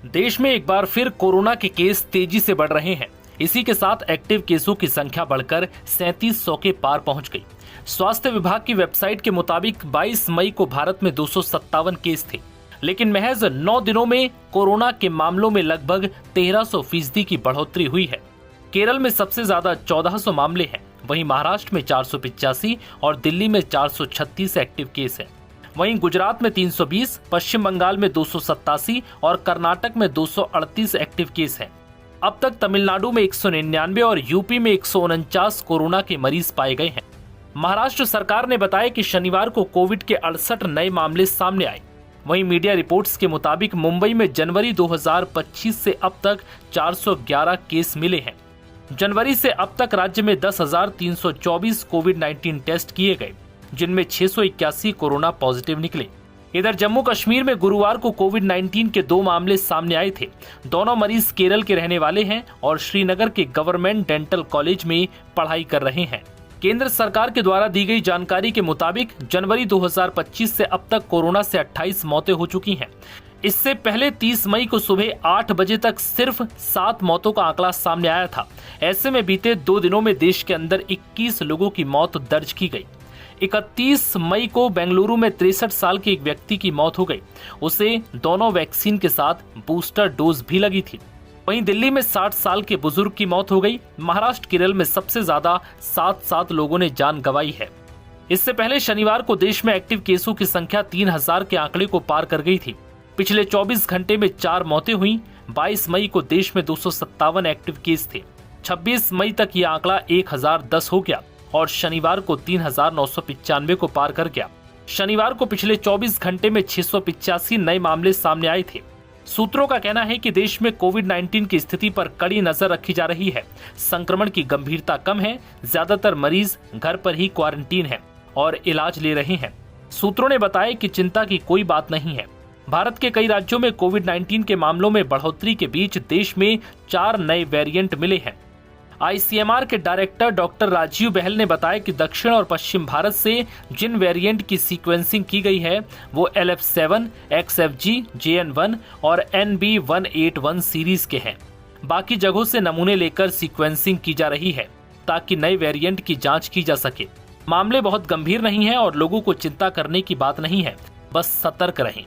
देश में एक बार फिर कोरोना के केस तेजी से बढ़ रहे हैं। इसी के साथ एक्टिव केसों की संख्या बढ़कर 3700 के पार पहुंच गई। स्वास्थ्य विभाग की वेबसाइट के मुताबिक 22 मई को भारत में 257 केस थे, लेकिन महज 9 दिनों में कोरोना के मामलों में लगभग 1300% की बढ़ोतरी हुई है। केरल में सबसे ज्यादा 1400 मामले हैं, वहीं महाराष्ट्र में 485 और दिल्ली में 436 एक्टिव केस हैं। वहीं गुजरात में 320, पश्चिम बंगाल में 287 और कर्नाटक में 238 एक्टिव केस हैं। अब तक तमिलनाडु में 199 और यूपी में 149 कोरोना के मरीज पाए गए हैं। महाराष्ट्र सरकार ने बताया कि शनिवार को कोविड के 68 नए मामले सामने आए। वहीं मीडिया रिपोर्ट्स के मुताबिक मुंबई में जनवरी 2025 से अब तक 411 केस मिले हैं। जनवरी से अब तक राज्य में 10,324 कोविड-19 टेस्ट किए गए, जिनमें 681 कोरोना पॉजिटिव निकले। इधर जम्मू कश्मीर में गुरुवार को कोविड-19 के 2 मामले सामने आए थे। दोनों मरीज केरल के रहने वाले हैं और श्रीनगर के गवर्नमेंट डेंटल कॉलेज में पढ़ाई कर रहे हैं। केंद्र सरकार के द्वारा दी गई जानकारी के मुताबिक जनवरी 2025 से अब तक कोरोना से 28 मौतें हो चुकी हैं। इससे पहले 30 मई को सुबह 8 बजे तक सिर्फ 7 मौतों का आंकड़ा सामने आया था। ऐसे में बीते 2 दिनों में देश के अंदर 21 लोगों की मौत दर्ज की गई। 31 मई को बेंगलुरु में 63 साल के एक व्यक्ति की मौत हो गई। उसे दोनों वैक्सीन के साथ बूस्टर डोज भी लगी थी। वहीं दिल्ली में 60 साल के बुजुर्ग की मौत हो गई। महाराष्ट्र केरल में सबसे ज्यादा 7 लोगों ने जान गंवाई है। इससे पहले शनिवार को देश में एक्टिव केसों की संख्या 3000 के आंकड़े को पार कर गई थी। पिछले 24 घंटे में 4 मौतें हुई। 22 मई को देश में 257 एक्टिव केस थे। 26 मई तक यह आंकड़ा 1010 हो गया और शनिवार को 3995 को पार कर गया। शनिवार को पिछले 24 घंटे में 685 नए मामले सामने आए थे। सूत्रों का कहना है कि देश में कोविड-19 की स्थिति पर कड़ी नजर रखी जा रही है। संक्रमण की गंभीरता कम है। ज्यादातर मरीज घर पर ही क्वारंटीन हैं और इलाज ले रहे हैं। सूत्रों ने बताया कि चिंता की कोई बात नहीं है। भारत के कई राज्यों में कोविड-19 के मामलों में बढ़ोतरी के बीच देश में 4 नए वेरिएंट मिले हैं। आईसीएमआर के डायरेक्टर डॉक्टर राजीव बहल ने बताया कि दक्षिण और पश्चिम भारत से जिन वेरिएंट की सीक्वेंसिंग की गई है वो LF7, XFG, JN1 और NB181 सीरीज के हैं। बाकी जगहों से नमूने लेकर सीक्वेंसिंग की जा रही है ताकि नए वेरिएंट की जांच की जा सके। मामले बहुत गंभीर नहीं है और लोगों को चिंता करने की बात नहीं है, बस सतर्क रहें।